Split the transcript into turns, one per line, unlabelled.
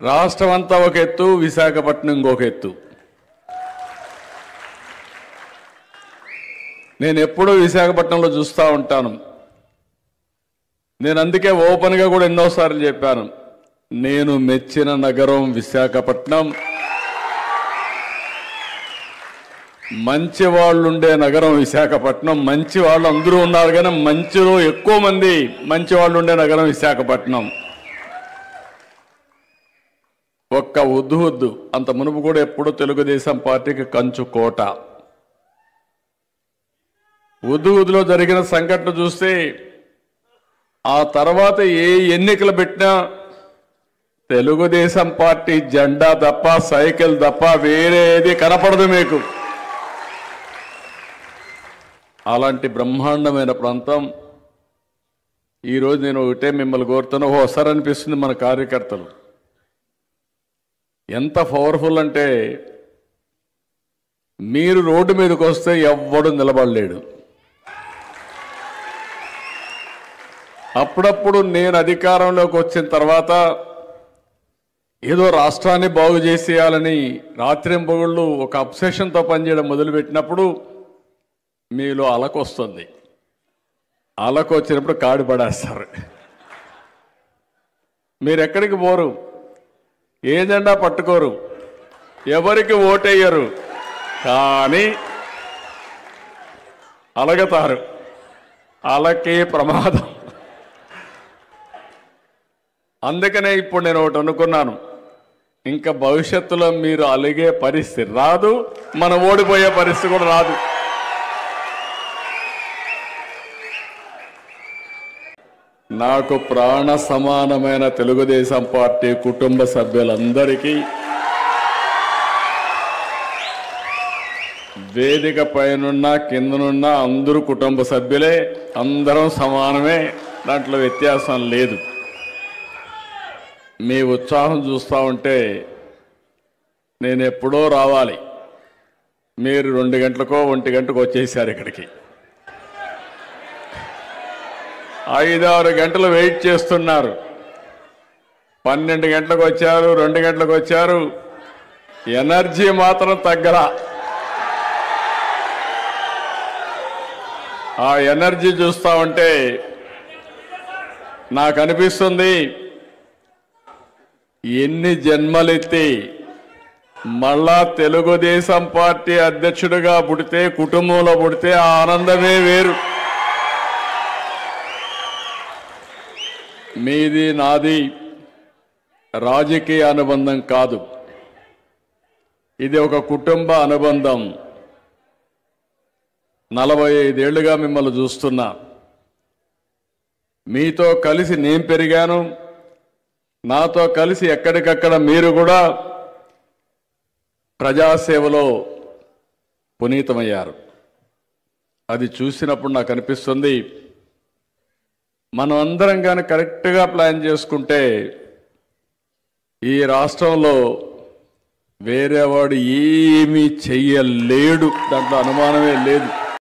రాష్ట్రం అంతా ఒక ఎత్తు, విశాఖపట్నం ఇంకొక ఎత్తు. నేను ఎప్పుడూ విశాఖపట్నంలో చూస్తూ ఉంటాను. నేను అందుకే ఓపెన్గా కూడా ఎన్నోసార్లు చెప్పాను, నేను మెచ్చిన నగరం విశాఖపట్నం, మంచి వాళ్ళు ఉండే నగరం విశాఖపట్నం. మంచి వాళ్ళు అందరూ ఉన్నారు కానీ మంచిలో ఎక్కువ మంది మంచి వాళ్ళు ఉండే నగరం విశాఖపట్నం. ఒక్క ఉద్దు అంత మునుపు కూడా ఎప్పుడూ తెలుగుదేశం పార్టీకి కంచు కోట. ఉద్దులో జరిగిన సంఘటన చూస్తే ఆ తర్వాత ఏ ఎన్నికలు పెట్టినా తెలుగుదేశం పార్టీ జెండా తప్ప సైకిల్ తప్ప వేరేది కనపడదు మీకు. అలాంటి బ్రహ్మాండమైన ప్రాంతం. ఈరోజు నేను ఒకటే మిమ్మల్ని కోరుతున్నా, ఓసారి అనిపిస్తుంది మన కార్యకర్తలు ఎంత పవర్ఫుల్ అంటే, మీరు రోడ్డు మీదకి వస్తే ఎవ్వడు నిలబడలేడు. అప్పుడప్పుడు నేను అధికారంలోకి వచ్చిన తర్వాత ఏదో రాష్ట్రాన్ని బాగు చేసేయాలని రాత్రింబగళ్ళు ఒక అబ్సెషన్తో పనిచేయడం మొదలుపెట్టినప్పుడు మీలో అలకొస్తుంది. అలకు వచ్చినప్పుడు కాడి పడేస్తారు. మీరు ఎక్కడికి పోరు, ఏ జెండా పట్టుకోరు, ఎవరికి ఓటేయరు, కానీ అలగతారు. అలకే ప్రమాదం. అందుకనే ఇప్పుడు నేను ఒకటి అనుకున్నాను, ఇంకా భవిష్యత్తులో మీరు అలిగే పరిస్థితి రాదు, మనం ఓడిపోయే పరిస్థితి కూడా రాదు. నాకు ప్రాణ సమానమైన తెలుగుదేశం పార్టీ కుటుంబ సభ్యులందరికీ, వేదిక పైనున్న కిందనున్న అందరూ కుటుంబ సభ్యులే, అందరం సమానమే, దాంట్లో వ్యత్యాసం లేదు. మీ ఉత్సాహం చూస్తూ ఉంటే నేను ఎప్పుడో రావాలి, మీరు 2 గంటలకో 1 గంటకు వచ్చేసారు ఇక్కడికి. 5-6 గంటలు వెయిట్ చేస్తున్నారు. 12 గంటలకు వచ్చారు, 2 గంటలకు వచ్చారు, ఎనర్జీ మాత్రం తగ్గల. ఆ ఎనర్జీ చూస్తూ ఉంటే నాకు అనిపిస్తుంది, ఎన్ని జన్మలెత్తి మళ్ళా తెలుగుదేశం పార్టీ అధ్యక్షుడిగా పుడితే, కుటుంబంలో పుడితే ఆ ఆనందమే వేరు. మీది నాది రాజకీయ అనుబంధం కాదు, ఇది ఒక కుటుంబ అనుబంధం. 45 ఏళ్లుగా మిమ్మల్ని చూస్తున్నా, మీతో కలిసి నేను పెరిగాను, నాతో కలిసి ఎక్కడికక్కడ మీరు కూడా ప్రజాసేవలో పునీతమయ్యారు. అది చూసినప్పుడు నాకు అనిపిస్తుంది, మనం అందరం కానీ కరెక్ట్గా ప్లాన్ చేసుకుంటే ఈ రాష్ట్రంలో వేరేవాడు ఏమీ చెయ్యలేడు, దాంట్లో అనుమానమే లేదు.